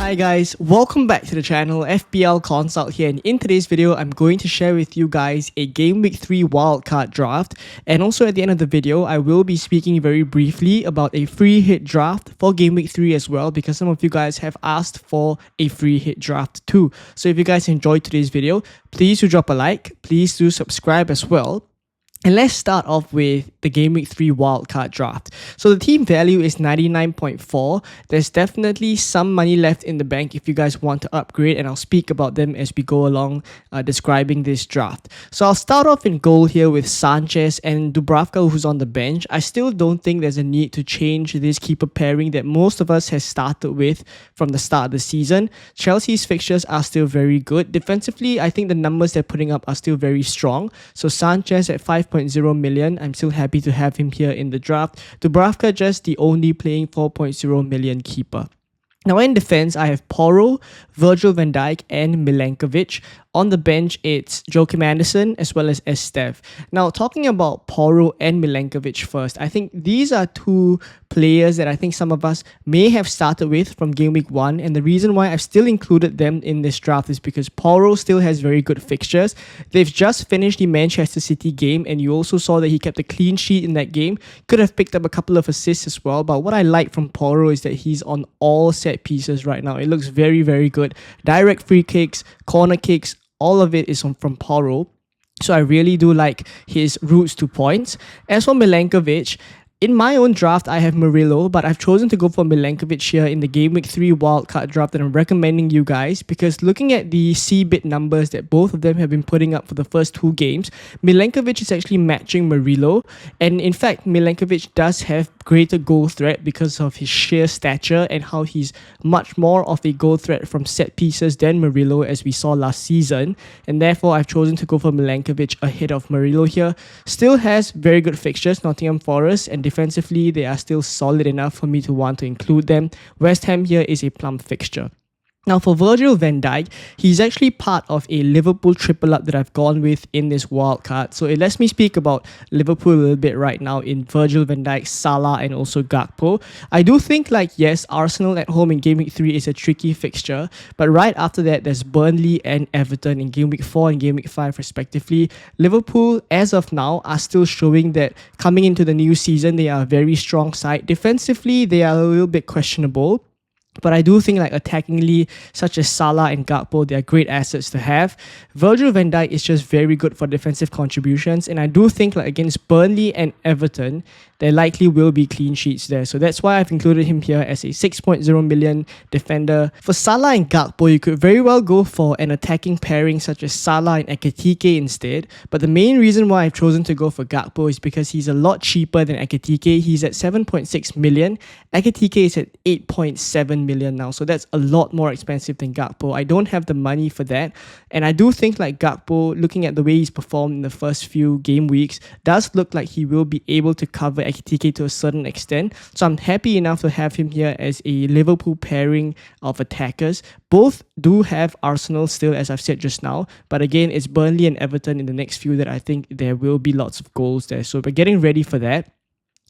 Hi guys, welcome back to the channel. FPL Consult here, and in today's video I'm going to share with you guys a Game Week 3 wildcard draft, and also at the end of the video I will be speaking very briefly about a free hit draft for Game Week 3 as well, because some of you guys have asked for a free hit draft too. So if you guys enjoyed today's video, please do drop a like, please do subscribe as well. And let's start off with the Game Week 3 wildcard draft. So the team value is 99.4. There's definitely some money left in the bank if you guys want to upgrade, and I'll speak about them as we go along describing this draft. So I'll start off in goal here with Sanchez and Dubravka, who's on the bench. I still don't think there's a need to change this keeper pairing that most of us has started with from the start of the season. Chelsea's fixtures are still very good. Defensively, I think the numbers they're putting up are still very strong. So Sanchez at 5.0 million, I'm still happy to have him here in the draft. Dubravka just the only playing 4.0 million keeper. Now in defense, I have Porro, Virgil van Dijk and Milenkovic. On the bench, it's Joachim Andersen as well as Estev. Now, talking about Porro and Milenkovic first, I think these are two players that I think some of us may have started with from Game Week 1. And the reason why I've still included them in this draft is because Porro still has very good fixtures. They've just finished the Manchester City game, and you also saw that he kept a clean sheet in that game. Could have picked up a couple of assists as well. But what I like from Porro is that he's on all set pieces right now. It looks very, very good. Direct free kicks, corner kicks, all of it is from Porro. So I really do like his routes to points. As for Milenkovic, in my own draft, I have Murillo, but I've chosen to go for Milenkovic here in the Game Week 3 wildcard draft that I'm recommending you guys, because looking at the CBIT numbers that both of them have been putting up for the first two games, Milenkovic is actually matching Murillo, and in fact, Milenkovic does have greater goal threat because of his sheer stature and how he's much more of a goal threat from set pieces than Murillo, as we saw last season, and therefore I've chosen to go for Milenkovic ahead of Murillo here. Still has very good fixtures, Nottingham Forest, and defensively, they are still solid enough for me to want to include them. West Ham here is a plump fixture. Now for Virgil van Dijk, he's actually part of a Liverpool triple up that I've gone with in this wildcard. So it lets me speak about Liverpool a little bit right now in Virgil van Dijk, Salah and also Gakpo. I do think yes, Arsenal at home in Game Week 3 is a tricky fixture. But right after that, there's Burnley and Everton in Game Week 4 and Game Week 5 respectively. Liverpool, as of now, are still showing that coming into the new season, they are a very strong side. Defensively, they are a little bit questionable. But I do think attackingly, such as Salah and Gakpo, they are great assets to have. Virgil van Dijk is just very good for defensive contributions. And I do think against Burnley and Everton, there likely will be clean sheets there. So that's why I've included him here as a 6.0 million defender. For Salah and Gakpo, you could very well go for an attacking pairing such as Salah and Ekitike instead. But the main reason why I've chosen to go for Gakpo is because he's a lot cheaper than Ekitike. He's at 7.6 million. Ekitike is at 8.7 million now. So that's a lot more expensive than Gakpo. I don't have the money for that. And I do think Gakpo, looking at the way he's performed in the first few game weeks, does look like he will be able to cover Ekitike to a certain extent. So I'm happy enough to have him here as a Liverpool pairing of attackers. Both do have Arsenal still, as I've said just now. But again, it's Burnley and Everton in the next few that I think there will be lots of goals there. So we're getting ready for that.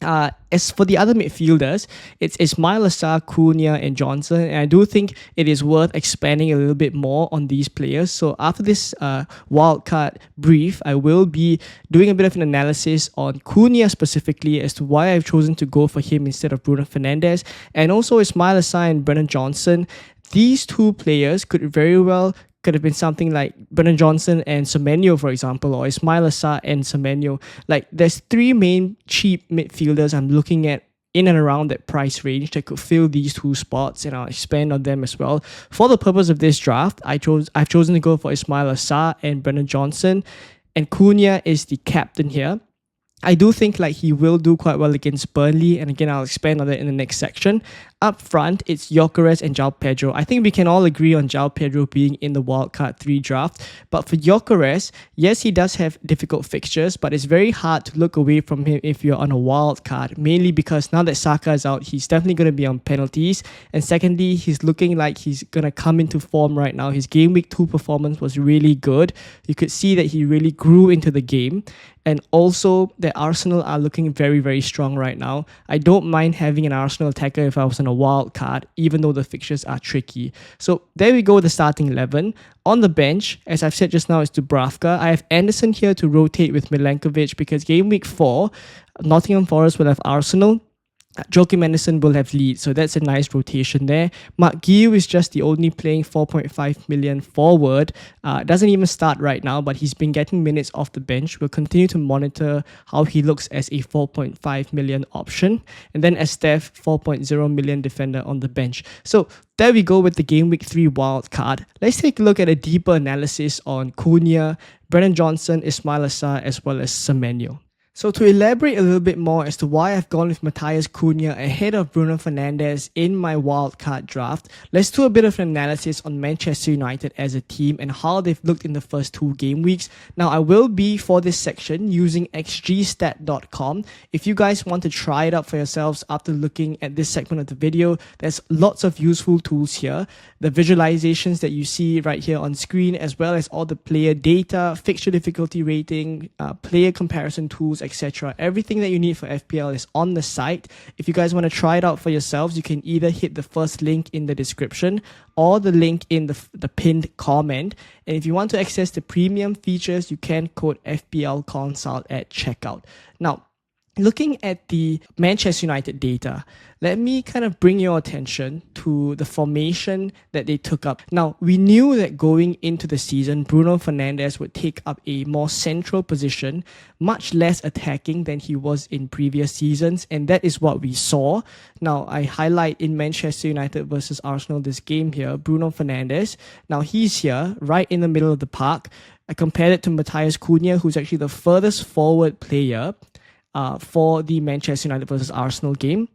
As for the other midfielders, it's Ismail Assar, Cunha and Johnson, and I do think it is worth expanding a little bit more on these players. So after this wildcard brief, I will be doing a bit of an analysis on Cunha specifically as to why I've chosen to go for him instead of Bruno Fernandes, and also Ismail Assar and Brennan Johnson. These two players could have been something like Brennan Johnson and Semenyo, for example, or Ismail Assar and Semenyo. There's three main cheap midfielders I'm looking at in and around that price range that could fill these two spots, and I'll expand on them as well. For the purpose of this draft, I've chosen to go for Ismail Assar and Brennan Johnson, and Cunha is the captain here. I do think he will do quite well against Burnley, and again, I'll expand on that in the next section. Up front, it's Gyökeres and João Pedro. I think we can all agree on João Pedro being in the Wildcard 3 draft. But for Gyökeres, yes, he does have difficult fixtures, but it's very hard to look away from him if you're on a wildcard, mainly because now that Saka is out, he's definitely going to be on penalties. And secondly, he's looking like he's going to come into form right now. His Game Week 2 performance was really good. You could see that he really grew into the game. And also, the Arsenal are looking very, very strong right now. I don't mind having an Arsenal attacker if I was on a wild card, even though the fixtures are tricky. So there we go, the starting 11. On the bench, as I've said just now, is Dubravka. I have Anderson here to rotate with Milenkovic because game week 4, Nottingham Forest will have Arsenal. Joachim Anderson will have Leeds, so that's a nice rotation there. Mark Guiu is just the only playing 4.5 million forward. Doesn't even start right now, but he's been getting minutes off the bench. We'll continue to monitor how he looks as a 4.5 million option. And then Estef, 4.0 million defender on the bench. So there we go with the Game Week 3 wild card. Let's take a look at a deeper analysis on Cunha, Brennan Johnson, Ismail Assar, as well as Semenyo. So to elaborate a little bit more as to why I've gone with Matheus Cunha ahead of Bruno Fernandes in my wildcard draft, let's do a bit of an analysis on Manchester United as a team and how they've looked in the first 2 game weeks. Now, I will be, for this section, using XGSTAT.com. If you guys want to try it out for yourselves after looking at this segment of the video, there's lots of useful tools here. The visualizations that you see right here on screen, as well as all the player data, fixture difficulty rating, player comparison tools, etc. Everything that you need for FPL is on the site. If you guys want to try it out for yourselves, you can either hit the first link in the description or the link in the pinned comment. And if you want to access the premium features, you can code FPLCONSULT at checkout. Now, looking at the Manchester United data, let me kind of bring your attention to the formation that they took up. Now, we knew that going into the season, Bruno Fernandes would take up a more central position, much less attacking than he was in previous seasons, and that is what we saw. Now, I highlight in Manchester United versus Arsenal this game here, Bruno Fernandes. Now, he's here, right in the middle of the park. I compared it to Matheus Cunha, who's actually the furthest forward player for the Manchester United versus Arsenal game.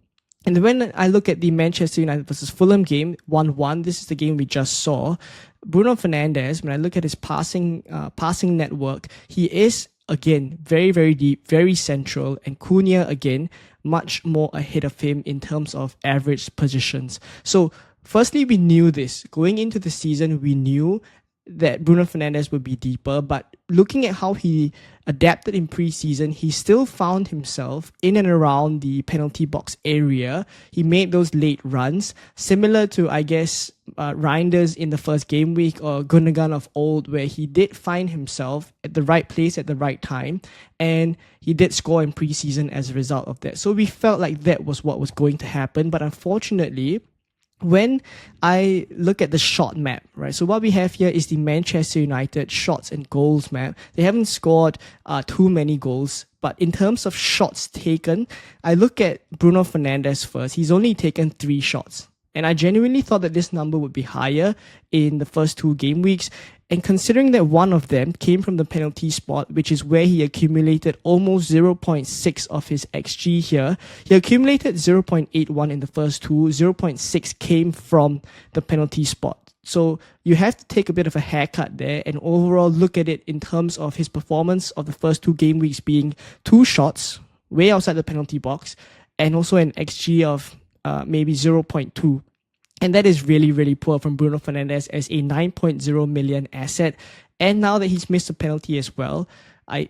And when I look at the Manchester United versus Fulham game, 1-1, this is the game we just saw. Bruno Fernandes, when I look at his passing network, he is, again, very, very deep, very central. And Cunha, again, much more ahead of him in terms of average positions. So, firstly, we knew this. Going into the season, we knew that Bruno Fernandes would be deeper, but looking at how he adapted in preseason, he still found himself in and around the penalty box area. He made those late runs, similar to, I guess, Reinders in the first game week or Gundogan of old, where he did find himself at the right place at the right time, and he did score in preseason as a result of that. So we felt like that was what was going to happen, but unfortunately, when I look at the shot map, right? So what we have here is the Manchester United shots and goals map. They haven't scored too many goals, but in terms of shots taken, I look at Bruno Fernandes first. He's only taken 3 shots. And I genuinely thought that this number would be higher in the first 2 game weeks. And considering that one of them came from the penalty spot, which is where he accumulated almost 0.6 of his XG here, he accumulated 0.81 in the first 2, 0.6 came from the penalty spot. So you have to take a bit of a haircut there and overall look at it in terms of his performance of the first 2 game weeks being 2 shots way outside the penalty box and also an XG of maybe 0.2. And that is really, really poor from Bruno Fernandes as a 9.0 million asset. And now that he's missed a penalty as well, I'm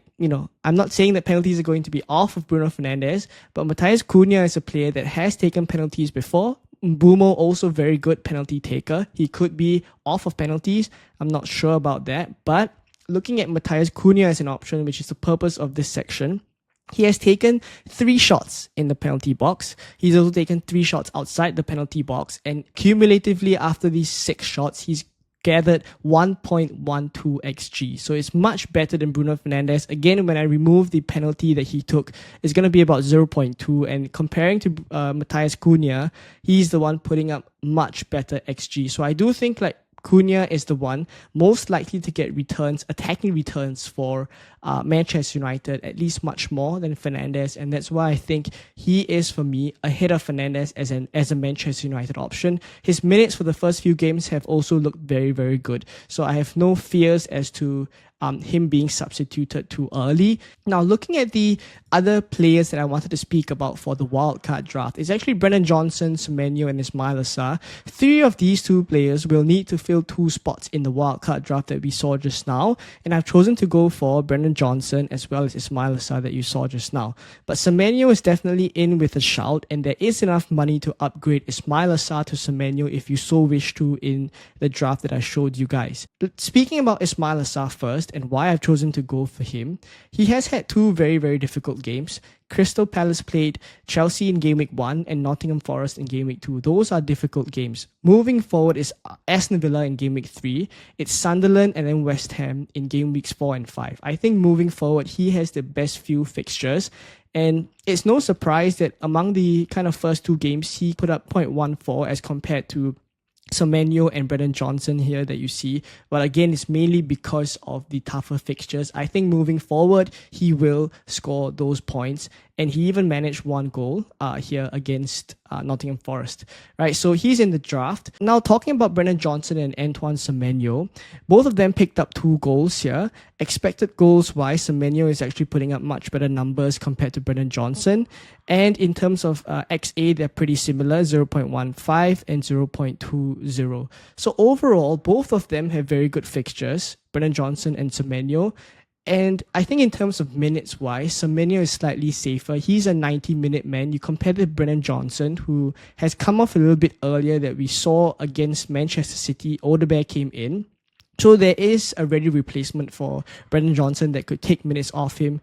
not saying that penalties are going to be off of Bruno Fernandes, but Matheus Cunha is a player that has taken penalties before. Mbumo, also very good penalty taker. He could be off of penalties. I'm not sure about that. But looking at Matheus Cunha as an option, which is the purpose of this section, he has taken 3 shots in the penalty box. He's also taken 3 shots outside the penalty box. And cumulatively, after these 6 shots, he's gathered 1.12 XG. So it's much better than Bruno Fernandes. Again, when I remove the penalty that he took, it's going to be about 0.2. And comparing to Matheus Cunha, he's the one putting up much better XG. So I do think like Cunha is the one most likely to get returns, attacking returns for Manchester United, at least much more than Fernandes, and that's why I think he is, for me, ahead of Fernandes as a Manchester United option. His minutes for the first few games have also looked very, very good, so I have no fears as to him being substituted too early. Now, looking at the other players that I wanted to speak about for the wildcard draft, it's actually Brennan Johnson, Semenyo, and Ismail Assar. 3 of these 2 players will need to fill 2 spots in the wildcard draft that we saw just now, and I've chosen to go for Brennan Johnson as well as Ismail Assar that you saw just now. But Semenyo is definitely in with a shout, and there is enough money to upgrade Ismail Assar to Semenyo if you so wish to in the draft that I showed you guys. But speaking about Ismail Assar first and why I've chosen to go for him, he has had 2 very, very difficult games. Crystal Palace played Chelsea in Game Week 1 and Nottingham Forest in Game Week 2. Those are difficult games. Moving forward is Aston Villa in Game Week 3. It's Sunderland and then West Ham in Game Weeks 4 and 5. I think moving forward, he has the best few fixtures. And it's no surprise that among the kind of first 2 games, he put up 0.14 as compared to Semenyo and Brennan Johnson here that you see. But again, it's mainly because of the tougher fixtures. I think moving forward, he will score those points. And he even managed 1 goal here against Nottingham Forest. Right, so he's in the draft. Now, talking about Brennan Johnson and Antoine Semenyo, both of them picked up 2 goals here. Expected goals wise, Semenyo is actually putting up much better numbers compared to Brennan Johnson. And in terms of XA, they're pretty similar, 0.15 and 0.20. So overall, both of them have very good fixtures, Brennan Johnson and Semenyo. And I think in terms of minutes wise, Semenyo is slightly safer. He's a 90-minute man. You compare to Brennan Johnson, who has come off a little bit earlier that we saw against Manchester City. Odebear came in. So there is a ready replacement for Brennan Johnson that could take minutes off him.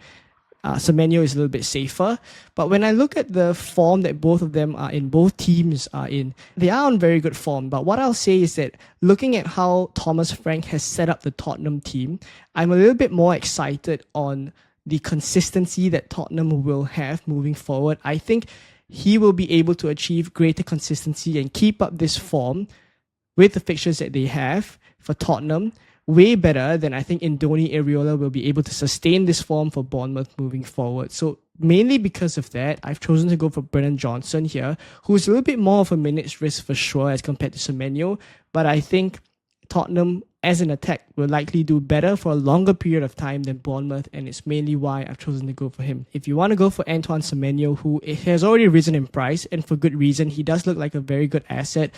Semenyo is a little bit safer. But when I look at the form that both of them are in, both teams are in, they are on very good form. But what I'll say is that looking at how Thomas Frank has set up the Tottenham team, I'm a little bit more excited on the consistency that Tottenham will have moving forward. I think he will be able to achieve greater consistency and keep up this form with the fixtures that they have for Tottenham way better than I think Indoni Areola will be able to sustain this form for Bournemouth moving forward. So mainly because of that, I've chosen to go for Brennan Johnson here, who's a little bit more of a minutes risk for sure as compared to Semenyo, but I think Tottenham as an attack will likely do better for a longer period of time than Bournemouth, and it's mainly why I've chosen to go for him. If you want to go for Antoine Semenyo, who has already risen in price, and for good reason, he does look like a very good asset.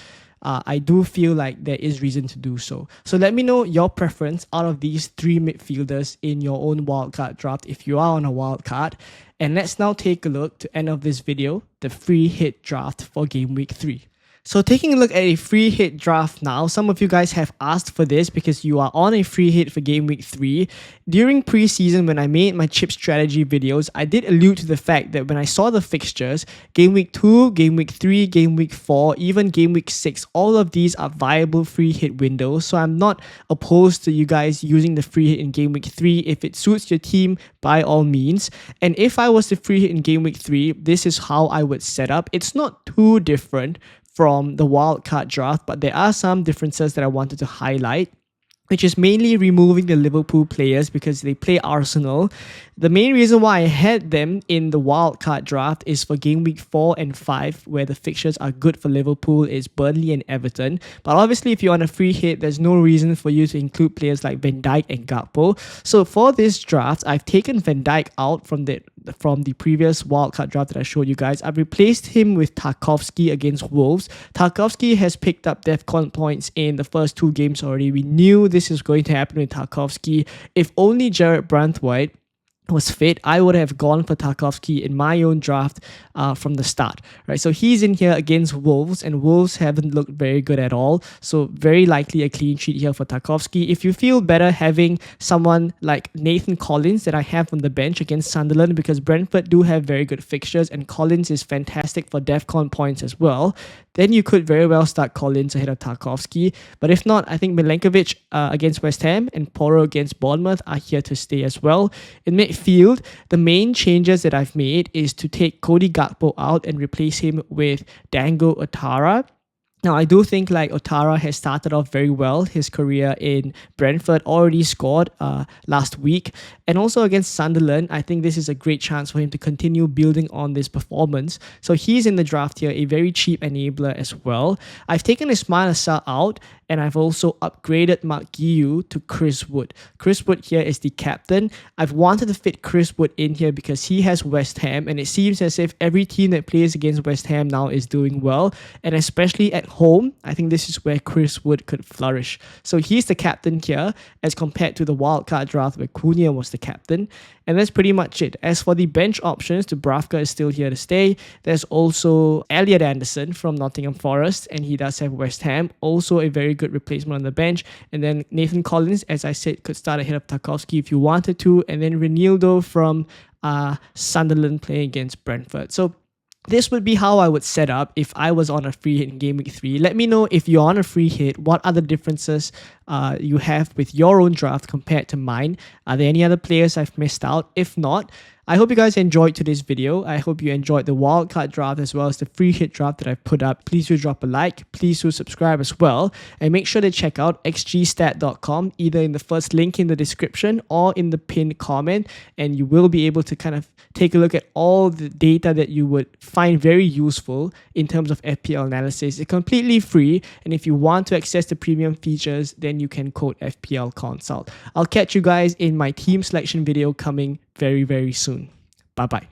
I do feel like there is reason to do so. So let me know your preference out of these 3 midfielders in your own wildcard draft if you are on a wildcard. And let's now take a look to end of this video, the free hit draft for Game Week 3. So taking a look at a free hit draft now, some of you guys have asked for this because you are on a free hit for Game Week 3. During preseason, when I made my chip strategy videos, I did allude to the fact that when I saw the fixtures, Game Week 2, Game Week 3, Game Week 4, even Game Week 6, all of these are viable free hit windows. So I'm not opposed to you guys using the free hit in Game Week 3. If it suits your team, by all means. And if I was to free hit in Game Week 3, this is how I would set up. It's not too different from the wildcard draft, but there are some differences that I wanted to highlight, which is mainly removing the Liverpool players because they play Arsenal. The main reason why I had them in the wildcard draft is for Game Week 4 and 5, where the fixtures are good for Liverpool, is Burnley and Everton. But obviously, if you're on a free hit, there's no reason for you to include players like Van Dijk and Gakpo. So for this draft, I've taken Van Dijk out from the previous wildcard draft that I showed you guys. I've replaced him with Tarkowski against Wolves. Tarkowski has picked up DEFCON points in the first 2 games already. We knew this is going to happen with Tarkowski. If only Jared Branthwaite was fit, I would have gone for Tarkowski in my own draft from the start, right? So he's in here against Wolves, and Wolves haven't looked very good at all. So very likely a clean sheet here for Tarkowski. If you feel better having someone like Nathan Collins that I have on the bench against Sunderland, because Brentford do have very good fixtures and Collins is fantastic for DEFCON points as well, then you could very well start Collins ahead of Tarkowski. But if not, I think Milenkovic against West Ham and Porro against Bournemouth are here to stay as well. In midfield, the main changes that I've made is to take Cody Gakpo out and replace him with Dango Ouattara. Now, I do think like Otara has started off very well. His career in Brentford already scored last week. And also against Sunderland, I think this is a great chance for him to continue building on this performance. So he's in the draft here, a very cheap enabler as well. I've taken Ismail Assar out, and I've also upgraded Mark Guiu to Chris Wood. Chris Wood here is the captain. I've wanted to fit Chris Wood in here because he has West Ham, and it seems as if every team that plays against West Ham now is doing well, and especially at home, I think this is where Chris Wood could flourish. So he's the captain here as compared to the wildcard draft where Cunha was the captain. And that's pretty much it. As for the bench options, Dubravka is still here to stay. There's also Elliot Anderson from Nottingham Forest, and he does have West Ham. Also a very good replacement on the bench. And then Nathan Collins, as I said, could start ahead of Tarkowski if you wanted to. And then Renildo from Sunderland playing against Brentford. So this would be how I would set up if I was on a free hit in Game Week 3. Let me know if you're on a free hit, what other differences you have with your own draft compared to mine. Are there any other players I've missed out? If not, I hope you guys enjoyed today's video. I hope you enjoyed the wildcard draft as well as the free hit draft that I've put up. Please do drop a like. Please do subscribe as well. And make sure to check out XGSTAT.com either in the first link in the description or in the pinned comment. And you will be able to kind of take a look at all the data that you would find very useful in terms of FPL analysis. It's completely free. And if you want to access the premium features, then you can code FPLCONSULT. I'll catch you guys in my team selection video coming very, very soon. Bye-bye.